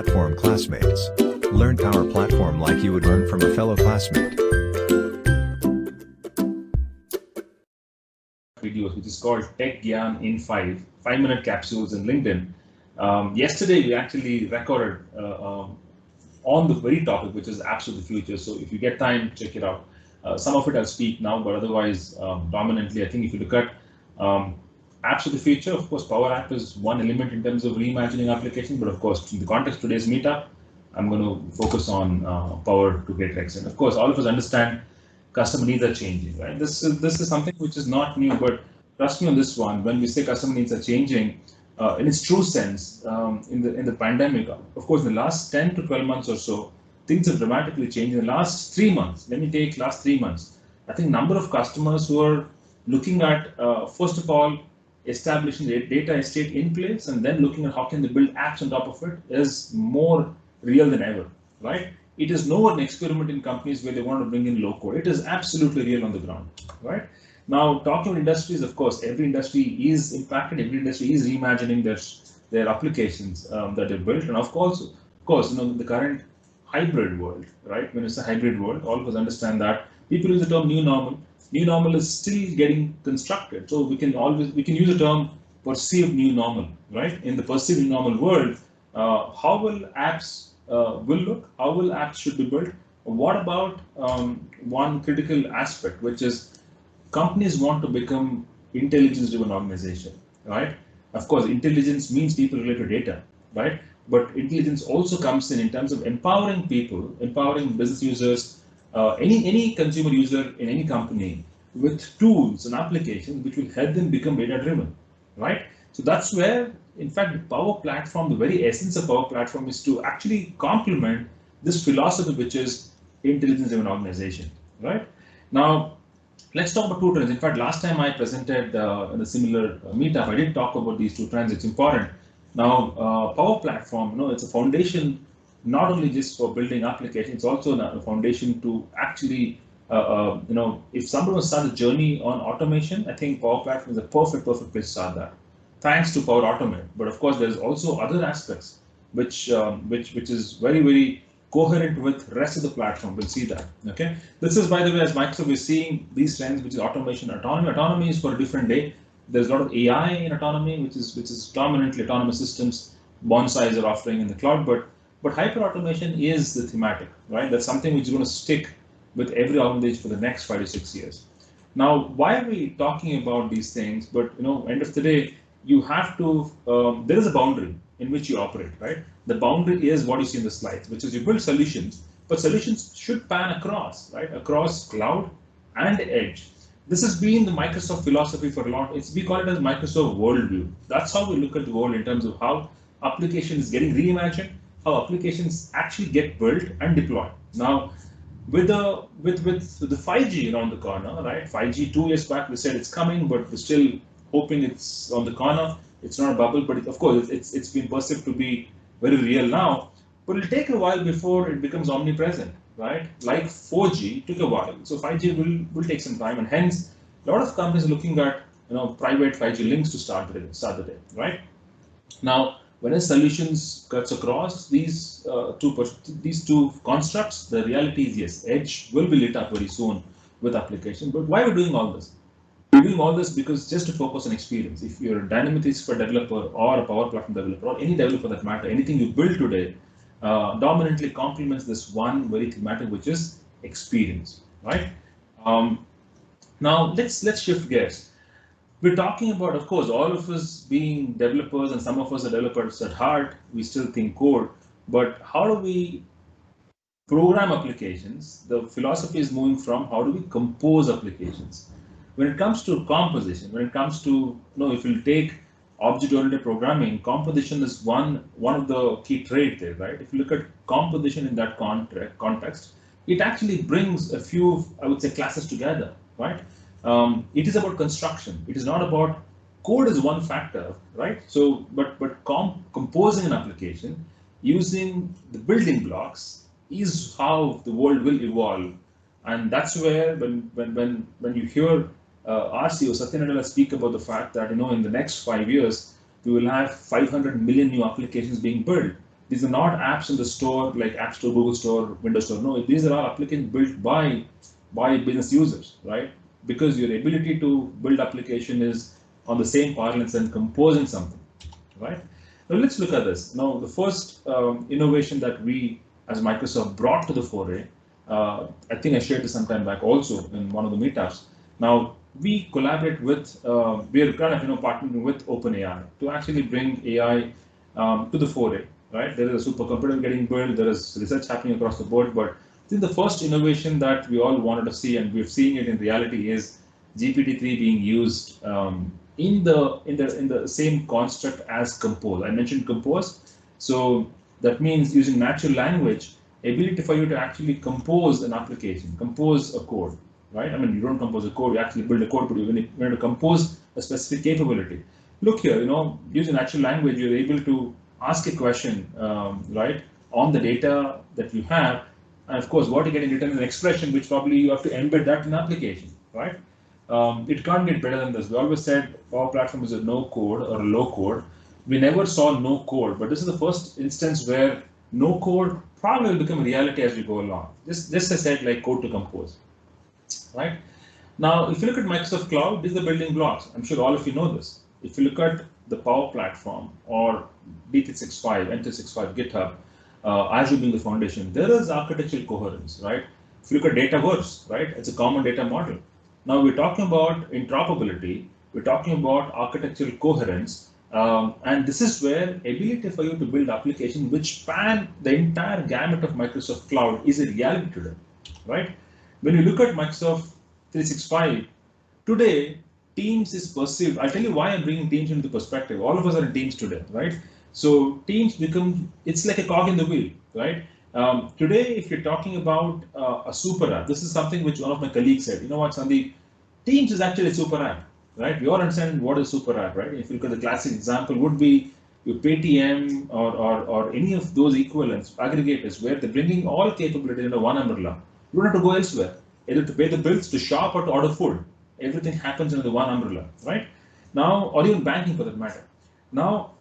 Platform classmates. Learn Power Platform like you would learn from a fellow classmate. Videos, which is called Tech Gyan in 5-minute capsules in LinkedIn. Yesterday, we actually recorded on the very topic, which is apps of the future. So if you get time, check it out. Some of it I'll speak now, but otherwise, dominantly, I think if you look at apps of the future, of course, Power App is one element in terms of reimagining applications. But of course, in the context of today's meetup, I'm going to focus on Power to greater extent. Of course, all of us understand customer needs are changing, right? This is something which is not new, but trust me on this one. When we say customer needs are changing, in its true sense, in the pandemic, of course, in the last 10 to 12 months or so, things have dramatically changed. In the last 3 months, let me take last 3 months. I think number of customers who are looking at first of all establishing the data estate in place and then looking at how can they build apps on top of it is more real than ever, right? It is no an experiment in companies where they want to bring in low code. It is absolutely real on the ground, right? Now, talking about industries, of course, every industry is impacted. Every industry is reimagining their applications that they built, and of course, the current hybrid world, right? When it's a hybrid world, all of us understand that people use the term new normal. New normal is still getting constructed, so we can use the term perceived new normal, right? In the perceived new normal world, how will apps will look? How will apps should be built? What about one critical aspect, which is companies want to become intelligence-driven organization, right? Of course, intelligence means people-related data, right? But intelligence also comes in terms of empowering people, empowering business users, any consumer user in any company with tools and applications which will help them become data-driven, right? So that's where, in fact, the Power Platform, the very essence of Power Platform is to actually complement this philosophy, which is intelligence-driven organization, right? Now, let's talk about two trends. In fact, last time I presented in a similar meetup, I did talk about these two trends. It's important. Now, Power Platform, it's a foundation not only just for building applications, it's also a foundation to actually, if someone wants to start a journey on automation, I think Power Platform is a perfect place to start that. Thanks to Power Automate, but of course, there's also other aspects which is very, very coherent with the rest of the platform. We'll see that. Okay, this is, by the way, as Microsoft is seeing these trends, which is automation, autonomy. Autonomy is for a different day. There's a lot of AI in autonomy, which is dominantly autonomous systems. Bonsais are offering in the cloud, but hyper automation is the thematic, right? That's something which is going to stick with every organization for the next 5 to 6 years. Now, why are we talking about these things? But end of the day, you have to. There is a boundary in which you operate, right? The boundary is what you see in the slides, which is you build solutions, but solutions should pan across, right? Across cloud and edge. This has been the Microsoft philosophy for a long time. We call it as Microsoft worldview. That's how we look at the world in terms of how applications getting reimagined, how applications actually get built and deployed. Now, with the 5G around the corner, right? 5G 2 years back, we said it's coming, but we're still hoping it's on the corner. It's not a bubble, but of course, it's been perceived to be very real now. But it'll take a while before it becomes omnipresent, right? Like 4G took a while, so 5G will take some time, and hence a lot of companies are looking at private 5G links to start the day, right? Now, when a solutions cuts across these two constructs, the reality is yes, edge will be lit up very soon with application. But why are we doing all this? We're doing all this because just to focus on experience. If you're a Dynamics 365 developer or a Power Platform developer or any developer that matter, anything you build today dominantly complements this one very thematic, which is experience, right? Now let's shift gears. We're talking about, of course, all of us being developers, and some of us are developers at heart. We still think code, but how do we program applications? The philosophy is moving from how do we compose applications. When it comes to composition, when it comes to, if you take object-oriented programming, composition is one of the key traits there, right? If you look at composition in that context, it actually brings a few, I would say, classes together, right? It is about construction. It is not about code is one factor, right? So, but composing an application using the building blocks is how the world will evolve, and that's where when you hear our CEO Satya Nadella speak about the fact that in the next 5 years we will have 500 million new applications being built. These are not apps in the store like App Store, Google Store, Windows Store. No, these are all applications built by business users, right? Because your ability to build application is on the same parlance and composing something, right? Now let's look at this. Now the first innovation that we as Microsoft brought to the foray, I think I shared this some time back also in one of the meetups. Now we collaborate with, we are kind of partnering with OpenAI to actually bring AI to the foray, right? There is a supercomputer getting built, there is research happening across the board, but I think the first innovation that we all wanted to see, and we're seeing it in reality, is GPT-3 being used in the same construct as Compose. I mentioned Compose, so that means using natural language, ability for you to actually compose an application, compose a code, right? I mean, you don't compose a code, you actually build a code, but you're going to compose a specific capability. Look here, using natural language, you're able to ask a question, right, on the data that you have, and of course, what you get in return is an expression which probably you have to embed that in an application, right? It can't get better than this. We always said Power Platform is a no code or a low code. We never saw no code, but this is the first instance where no code probably will become a reality as we go along. Just I said, like code to compose, right? Now, if you look at Microsoft Cloud, these are the building blocks. I'm sure all of you know this. If you look at the Power Platform or D365, M365, GitHub, Azure being the foundation, there is architectural coherence, right? If you look at Dataverse, right, it's a common data model. Now we're talking about interoperability, we're talking about architectural coherence, and this is where ability for you to build applications which span the entire gamut of Microsoft Cloud is a reality today, right? When you look at Microsoft 365, today, Teams is perceived. I'll tell you why I'm bringing Teams into perspective. All of us are in Teams today, right? So Teams it's like a cog in the wheel, right? Today, if you're talking about a super app, this is something which one of my colleagues said, you know what, Sandeep, Teams is actually a super app, right? We all understand what is super app, right? If you look at the classic example would be your Paytm or any of those equivalents, aggregators, where they're bringing all capabilities under one umbrella. You don't have to go elsewhere, either to pay the bills, to shop, or to order food. Everything happens under the one umbrella, right? Now, or even banking for that matter. Now,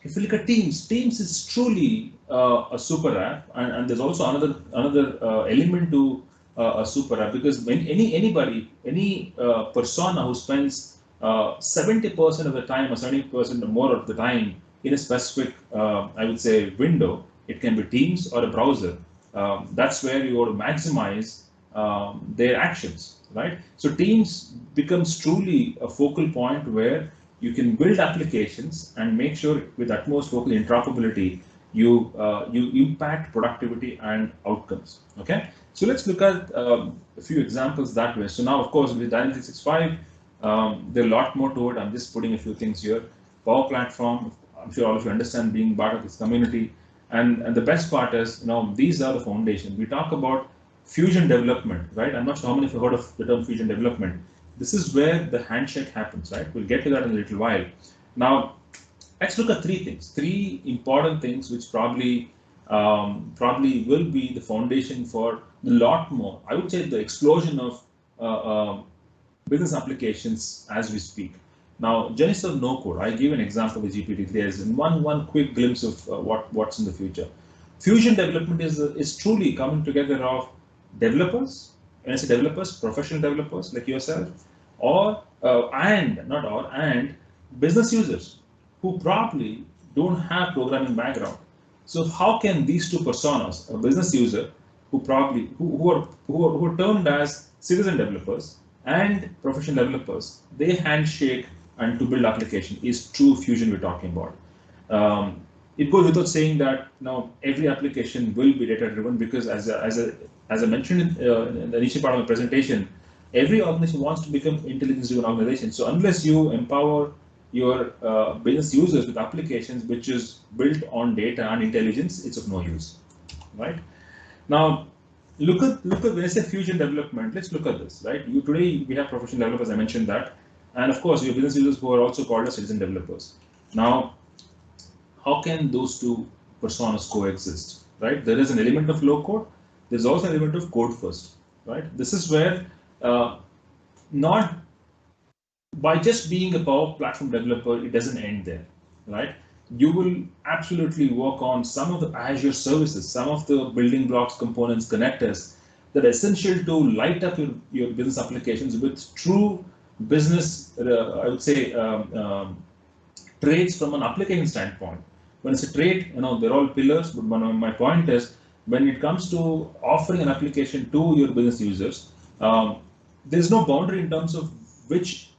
if you look at Teams, Teams is truly a super app, and there's also another element to a super app, because when any persona who spends 70% of the time or 70% or more of the time in a specific, I would say, window, it can be Teams or a browser. That's where you want to maximize their actions, right? So Teams becomes truly a focal point where you can build applications and make sure with utmost focal interoperability you impact productivity and outcomes. Okay, so let's look at a few examples that way. So now, of course, with Dynamics 365, there are a lot more to it. I'm just putting a few things here. Power Platform, I'm sure all of you understand, being part of this community, and the best part is, these are the foundation. We talk about fusion development, right? I'm not sure how many of you have heard of the term fusion development. This is where the handshake happens, right? We'll get to that in a little while. Now, let's look at three important things, which probably will be the foundation for a lot more. I would say the explosion of business applications as we speak. Now, genesis of no code. I give an example with GPT-3 as in one quick glimpse of what's in the future. Fusion development is truly coming together of developers, when I say developers, professional developers like yourself, and business users who probably don't have programming background. So how can these two personas, a business user who probably who are termed as citizen developers and professional developers, they handshake and to build application is true fusion we're talking about. It goes without saying that now every application will be data driven, because as I mentioned in the initial part of the presentation, every organization wants to become intelligence driven organization. So unless you empower your business users with applications which is built on data and intelligence, it's of no use, right? Now, look at when I say fusion development, let's look at this, right? Today we have professional developers, I mentioned that, and of course your business users who are also called as citizen developers. Now, how can those two personas coexist, right? There is an element of low code, there's also an element of code first, right? This is where not by just being a Power Platform developer, it doesn't end there, right? you will absolutely work on some of the Azure services, some of the building blocks, components, connectors that are essential to light up your business applications with true business, I would say, traits from an application standpoint. When it's a trait, they're all pillars, but my point is, when it comes to offering an application to your business users, there's no boundary in terms of which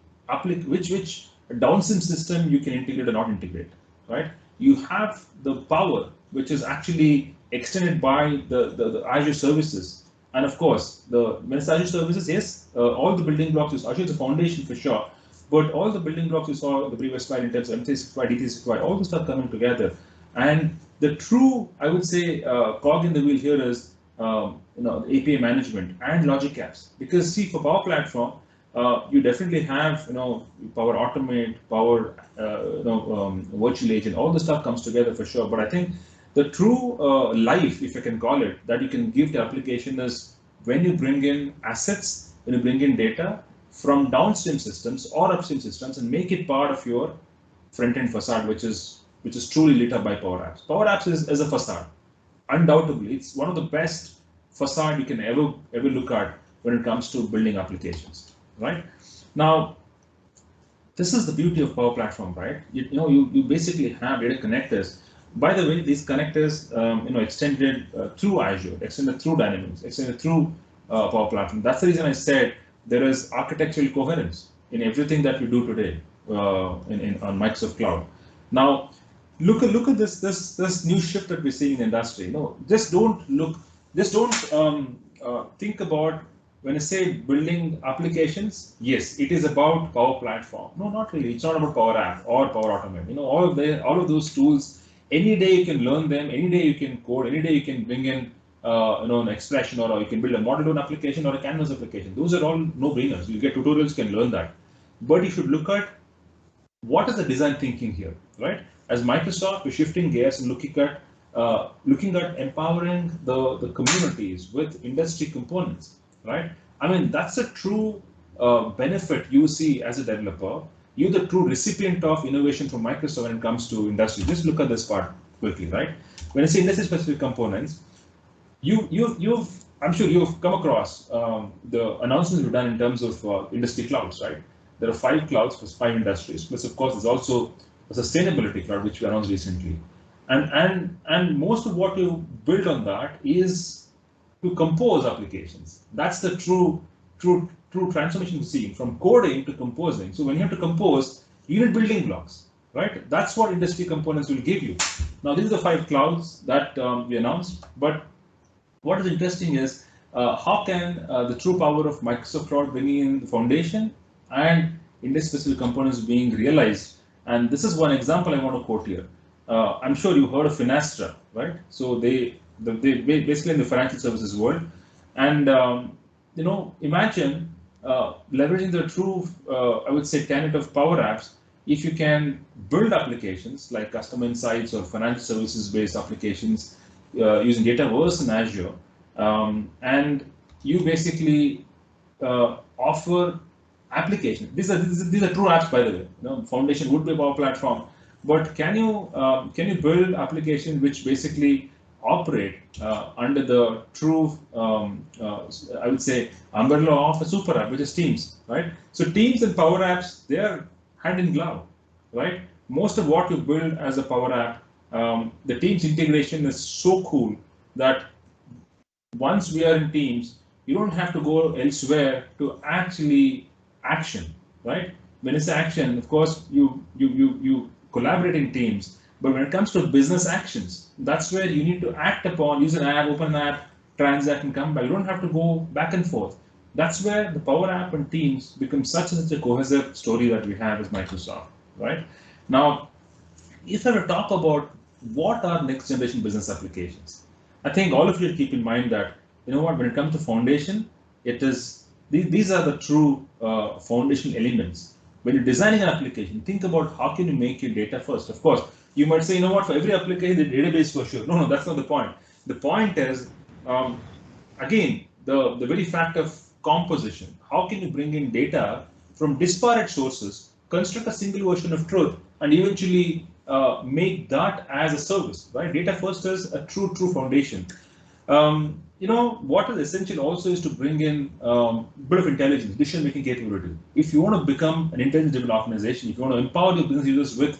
which downstream system you can integrate or not integrate, right? You have the power, which is actually extended by the Azure services. And of course, when it's Azure services, yes, all the building blocks is Azure is the foundation for sure, but all the building blocks you saw in the previous slide in terms of M365, D365, all the stuff coming together. And the true, I would say, cog in the wheel here is the API management and logic apps. Because see, for Power Platform, you definitely have Power Automate, Power Virtual Agent, all the stuff comes together for sure. But I think the true life, if I can call it, that you can give the application is when you bring in assets, when you bring in data from downstream systems or upstream systems and make it part of your front-end facade, which is truly lit up by Power Apps. Power Apps is a facade. Undoubtedly, it's one of the best facade you can ever look at when it comes to building applications, right? Now, this is the beauty of Power Platform, right? You basically have data connectors. By the way, these connectors, extended through Azure, extended through Dynamics, extended through Power Platform. That's the reason I said there is architectural coherence in everything that we do today on Microsoft Cloud. Now, look at this new shift that we're seeing in the industry. Just don't think about when I say building applications. Yes, it is about Power Platform. No, not really. It's not about Power App or Power Automate. All of those tools. Any day you can learn them. Any day you can code. Any day you can bring in an expression, or you can build a model-driven application or a canvas application. Those are all no-brainers. You get tutorials, you can learn that. But you should look at what is the design thinking here, right? As Microsoft, we're shifting gears and looking at empowering the communities with industry components, right? I mean, that's a true benefit you see as a developer. You're the true recipient of innovation from Microsoft when it comes to industry. Just look at this part quickly, right? When I say industry-specific components, I'm sure you've come across the announcements we've done in terms of industry clouds, right? There are 5 clouds for 5 industries. Plus, of course, there's also a sustainability cloud, which we announced recently. And most of what you build on that is to compose applications. That's the true transformation you see from coding to composing. So when you have to compose, you need building blocks, right? That's what industry components will give you. Now, these are the 5 clouds that we announced. But what is interesting is how can the true power of Microsoft Cloud bringing in the foundation and industry-specific components being realized. And this is one example I want to quote here. I'm sure you heard of Finastra, right? So they basically in the financial services world, and imagine leveraging the true, I would say, tenet of Power Apps. If you can build applications like customer insights or financial services-based applications using Dataverse and Azure, and you basically offer application. These are true apps, by the way. Foundation would be a Power Platform, but can you build applications which basically operate under the true, I would say, umbrella of a super app, which is Teams, right? So Teams and Power Apps, they are hand in glove, right? Most of what you build as a Power App, the Teams integration is so cool that once we are in Teams, you don't have to go elsewhere to actually action, right? When it's action, of course, you collaborate in teams, but when it comes to business actions, that's where you need to act upon, use an app, open an app, transact and come back. You don't have to go back and forth. That's where the Power App and Teams become such a cohesive story that we have as Microsoft, right? Now, if I were to talk about what are next generation business applications, I think all of you keep in mind that, when it comes to foundation, it is these are the true foundational elements. When you're designing an application, think about how can you make your data first. Of course, you might say, for every application, the database for sure. No, that's not the point. The point is, again, the very fact of composition. How can you bring in data from disparate sources, construct a single version of truth, and eventually make that as a service, right? Data first is a true foundation. What is essential also is to bring in a bit of intelligence, decision-making capability. If you want to become an intelligence-driven organization, if you want to empower your business users with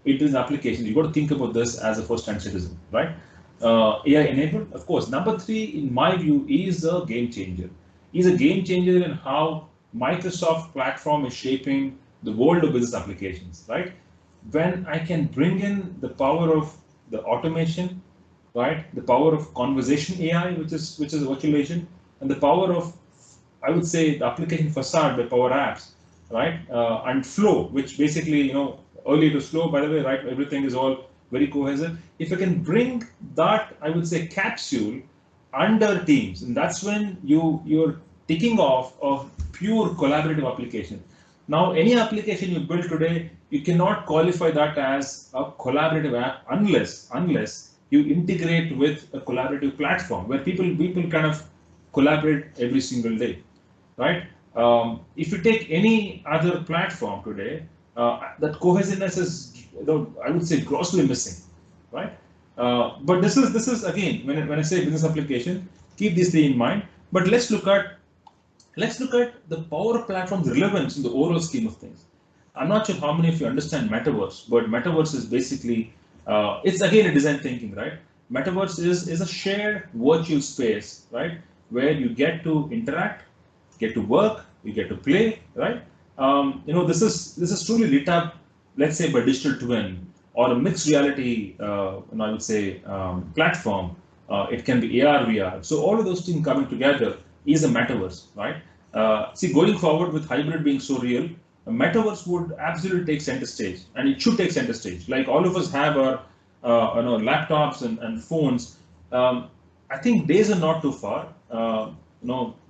intelligent applications, you've got to think about this as a first-time citizen, right? AI-enabled, of course. Number three, in my view, is a game changer. Is a game changer in how Microsoft platform is shaping the world of business applications, right? When I can bring in the power of the automation, right? The power of conversation AI, which is a virtual agent, and the power of, I would say, the application facade by Power Apps, right? And Flow, which basically, early to slow, by the way, right? Everything is all very cohesive. If I can bring that, I would say, capsule under Teams, and that's when you're ticking off of pure collaborative application. Now, any application you build today, you cannot qualify that as a collaborative app unless you integrate with a collaborative platform where people kind of collaborate every single day, right? If you take any other platform today, that cohesiveness is, I would say, grossly missing, right? But this is again, when I say business application, keep these three in mind. But let's look at the Power Platform's relevance in the overall scheme of things. I'm not sure how many of you understand metaverse, but metaverse is basically it's again a design thinking, right? Metaverse is a shared virtual space, right, where you get to interact, get to work, you get to play, right? This is truly lit up, let's say, by digital twin or a mixed reality, I would say, platform. It can be AR, VR. So all of those things coming together is a metaverse, right? See, going forward with hybrid being so real, a metaverse would absolutely take center stage, and it should take center stage. Like all of us have our laptops and phones. I think days are not too far.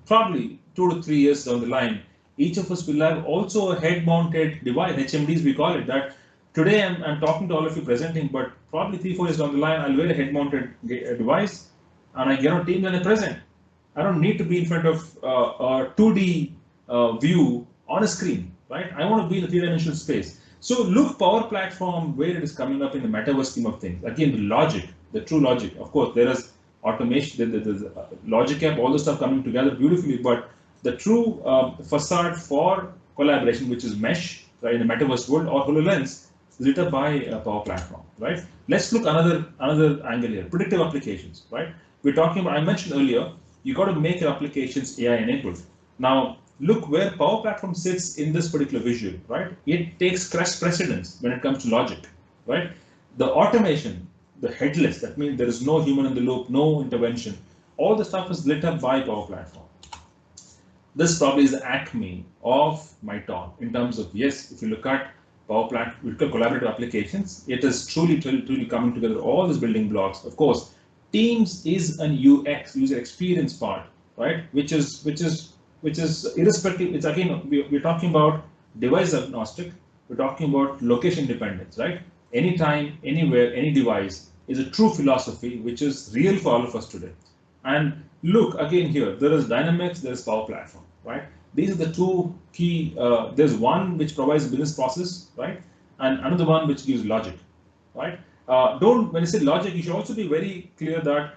Probably 2 to 3 years down the line, each of us will have also a head-mounted device, HMDs we call it. That today I'm talking to all of you presenting, but probably 3-4 years down the line, I'll wear a head-mounted device, and I get on Teams and I present. I don't need to be in front of a 2D view on a screen, right? I want to be in a three-dimensional space. So look, Power Platform, where it is coming up in the metaverse scheme of things. Again, the logic, the true logic. Of course, there is automation, there's logic app, all the stuff coming together beautifully, but the true facade for collaboration, which is Mesh, right, in the metaverse world, or HoloLens, is lit up by a Power Platform, right? Let's look another angle here, predictive applications, right? We're talking about, I mentioned earlier, you got to make your applications AI enabled. Now, look where Power Platform sits in this particular visual, right? It takes precedence when it comes to logic, right? The automation, the headless, that means there is no human in the loop, no intervention. All the stuff is lit up by Power Platform. This probably is the acme of my talk in terms of, yes, if you look at Power Platform, look at collaborative applications, it is truly coming together, all these building blocks. Of course, Teams is an UX, user experience part, right? Which is irrespective. It's again, we're talking about device agnostic. We're talking about location dependence, right? Anytime, anywhere, any device is a true philosophy, which is real for all of us today. And look, again here, there is Dynamics, there is Power Platform, right? These are the two key, there's one which provides business process, right? And another one which gives logic, right? When you say logic, you should also be very clear that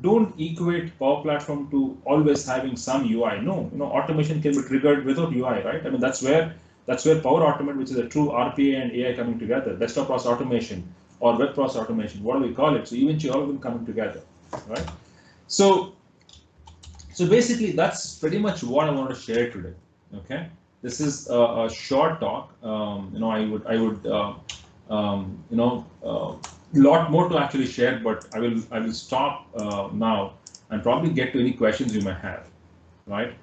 don't equate Power Platform to always having some UI. No, automation can be triggered without UI, right? I mean, that's where Power Automate, which is a true RPA and AI coming together, desktop process automation or web process automation, what do we call it? So eventually all of them coming together, right? So basically that's pretty much what I want to share today. Okay, this is a short talk. I would lot more to actually share, but I will stop now and probably get to any questions you may have, right?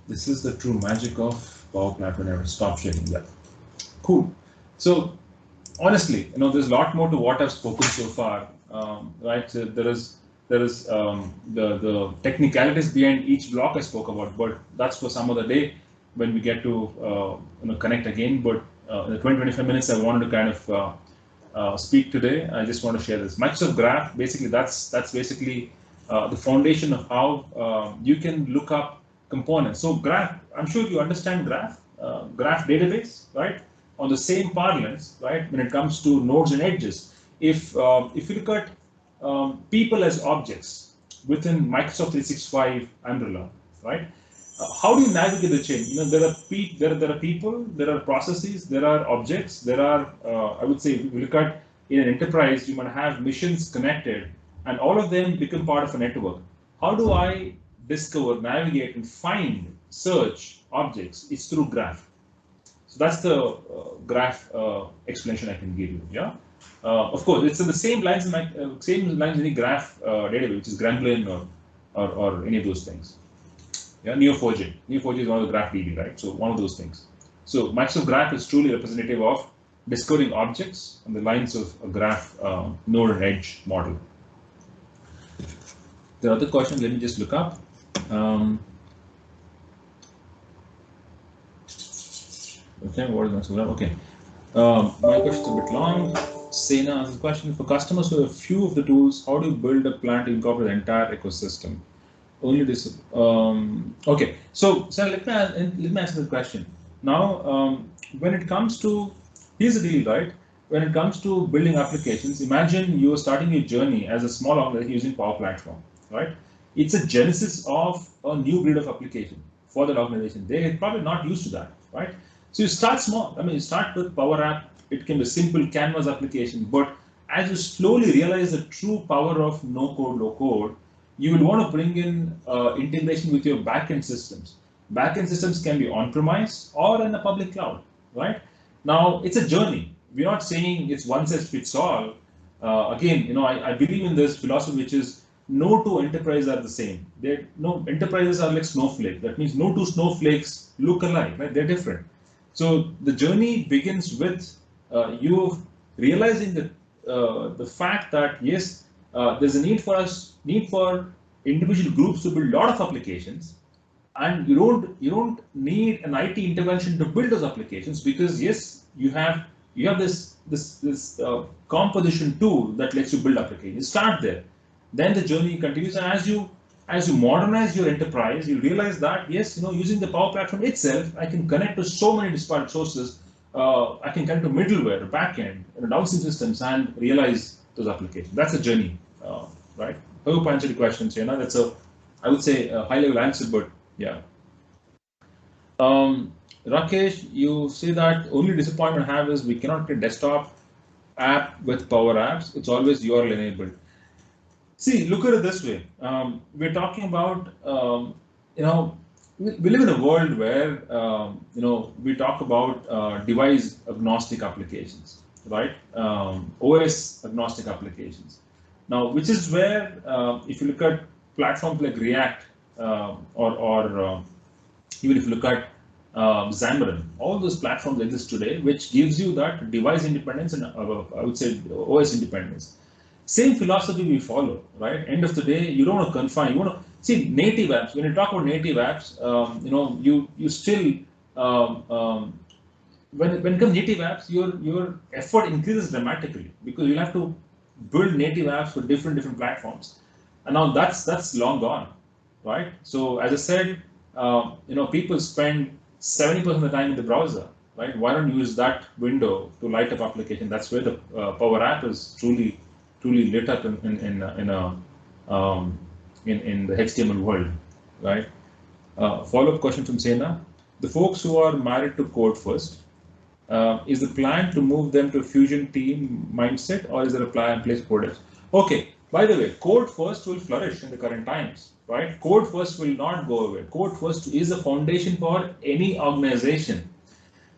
This is the true magic of Power Platform. I will stop sharing that. Cool. So honestly, there's a lot more to what I've spoken so far, right? So there is the technicalities behind each block I spoke about, but that's for some other day when we get to connect again. But in the 20-25 minutes I wanted to kind of speak today, I just want to share this. Microsoft Graph, basically that's basically the foundation of how you can look up components. So Graph, I'm sure you understand Graph, Graph database, right? on the same parlance, right? When it comes to nodes and edges, if you look at people as objects within Microsoft 365 umbrella, right? How do you navigate the chain? There are people, there are processes, there are objects, there are I would say, if you look at in an enterprise, you might have missions connected, and all of them become part of a network. How do I discover, navigate, and find, search objects? It's through graph. So that's the graph explanation I can give you. Yeah. Of course, it's in the same lines in any graph database, which is Gremlin or any of those things. Yeah, Neo4j. Neo4j is one of the graph DB, right? So one of those things. So Microsoft Graph is truly representative of discovering objects on the lines of a graph node and edge model. The other question, let me just look up. Okay, what is Microsoft Graph? Okay. My question is a bit long. Sena asks the question, for customers who have few of the tools, how do you build a plan to incorporate the entire ecosystem? Only this. Okay, so let me answer the question. Now, when it comes to, here's the deal, right? When it comes to building applications, imagine you are starting your journey as a small organization using Power Platform, right? It's a genesis of a new breed of application for that organization. They're probably not used to that, right? So you start small. I mean, you start with Power App. It can be a simple Canvas application, but as you slowly realize the true power of no code, low code, you will want to bring in integration with your backend systems. Backend systems can be on-premise or in a public cloud, right? Now, it's a journey. We're not saying it's one size fits all. Again, I believe in this philosophy, which is no two enterprises are the same. No enterprises are like snowflakes. That means no two snowflakes look alike, right? They're different. So the journey begins with you realizing that the fact that yes, there's a need for individual groups to build a lot of applications, and you don't need an IT intervention to build those applications, because yes, you have this composition tool that lets you build applications. Start there, then the journey continues, and as you modernize your enterprise, you realize that yes, using the Power Platform itself, I can connect to so many disparate sources. I can connect to middleware, backend, downstream systems, and realize those applications. That's a journey, right? I hope I answered the question, Sena. That's I would say, a high-level answer, but yeah. Rakesh, you say that only disappointment I have is we cannot get desktop app with Power Apps. It's always URL enabled. See, look at it this way. We're talking about, we live in a world where, we talk about device agnostic applications, right? OS agnostic applications. Now, which is where, if you look at platforms like React, or even if you look at Xamarin, all those platforms exist today, which gives you that device independence and I would say OS independence. Same philosophy we follow, right? End of the day, you don't want to confine. You want to see native apps. When you talk about native apps, you still when it comes native apps, your effort increases dramatically, because you'll have to build native apps for different platforms, and now that's long gone, right? So as I said, people spend 70% of the time in the browser, right? Why don't you use that window to light up application? That's where the Power App is truly lit up in the HTML world, right? Follow-up question from Sena. The folks who are married to code first, is the plan to move them to a Fusion team mindset, or is there a plan in place for it? Okay, by the way, code first will flourish in the current times, right? Code first will not go away. Code first is the foundation for any organization.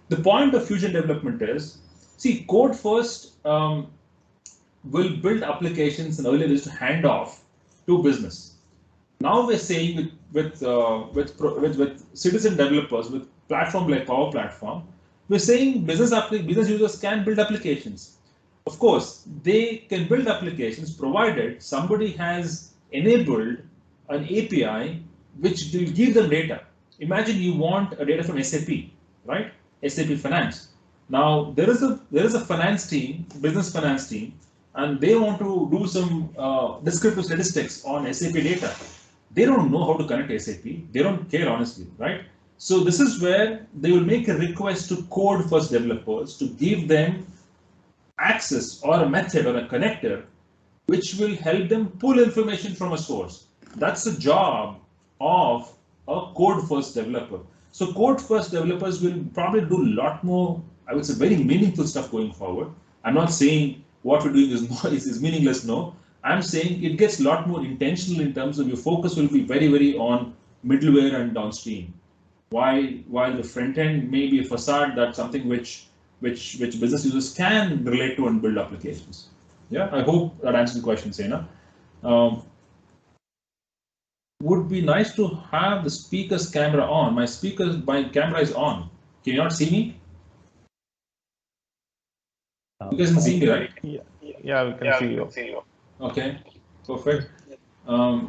The point of Fusion development is, see, code first will build applications, and earlier is to hand off to business. Now we're saying with citizen developers, with platform like Power Platform, we're saying business users can build applications. Of course, they can build applications provided somebody has enabled an API which will give them data. Imagine you want a data from SAP, right? SAP Finance. Now there is a finance team, business finance team, and they want to do some descriptive statistics on SAP data. They don't know how to connect to SAP. They don't care, honestly, right? So this is where they will make a request to code first developers to give them access or a method or a connector which will help them pull information from a source. That's the job of a code first developer. So code first developers will probably do a lot more, I would say, very meaningful stuff going forward. I'm not saying what we're doing is meaningless, no. I'm saying it gets a lot more intentional in terms of your focus will be very, very on middleware and downstream. While the front end may be a facade, that's something which business users can relate to and build applications. Yeah, I hope that answers the question, Sena. Would be nice to have the speaker's camera on. My camera is on. Can you not see me? You guys can see me, right? Yeah, we can see you. Okay, perfect. I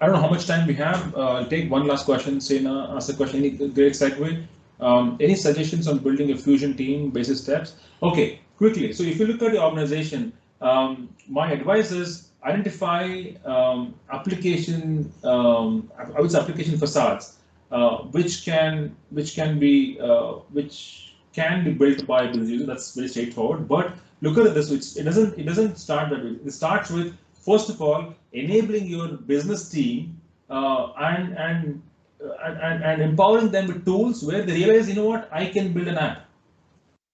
don't know how much time we have. I'll take one last question. Sena, ask a question. Any great segue? Any suggestions on building a fusion team, basic steps? Okay, quickly. So if you look at the organization, my advice is identify application, I would say application facades, which can be built by business users. That's very straightforward. But look at this. It doesn't start that way. It starts with, first of all, enabling your business team and empowering them with tools where they realize, you know what, I can build an app.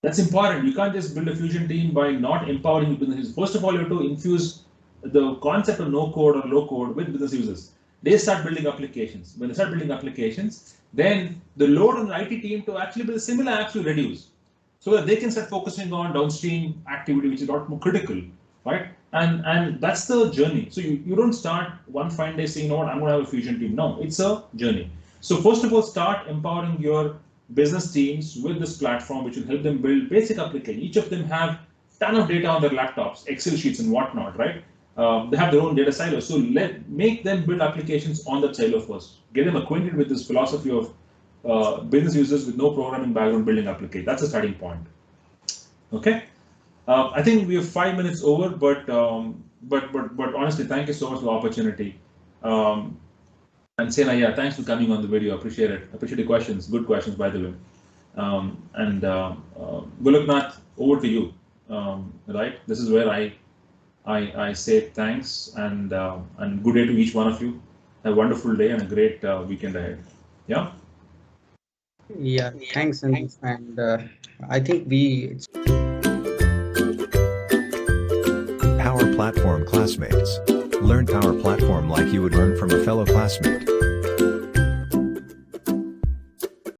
That's important. You can't just build a fusion team by not empowering business users. First of all, you have to infuse the concept of no code or low code with business users. They start building applications. When they start building applications, then the load on the IT team to actually build similar apps will reduce, so that they can start focusing on downstream activity, which is a lot more critical, right? And that's the journey. So you don't start one fine day saying, you know what, I'm going to have a fusion team. No, it's a journey. So first of all, start empowering your business teams with this platform, which will help them build basic applications. Each of them have a ton of data on their laptops, Excel sheets and whatnot, right? They have their own data silos. So make them build applications on that silo first. Get them acquainted with this philosophy of business users with no programming background building applications. That's a starting point. Okay. I think we have 5 minutes over, but honestly, thank you so much for the opportunity. And Sena, yeah, thanks for coming on the video. Appreciate it. Appreciate the questions. Good questions, by the way. Gulaknath, over to you. Right, this is where I say thanks and good day to each one of you. Have a wonderful day and a great weekend ahead. Yeah. Yeah, thanks, and I think Power Platform classmates. Learn Power Platform like you would learn from a fellow classmate.